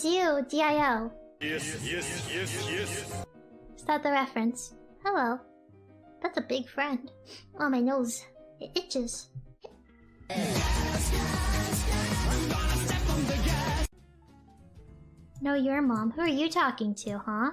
was you, DIO. Yes. Start the reference. Hello. That's a big friend. Oh, my nose. It itches. No, your mom. Who are you talking to, huh?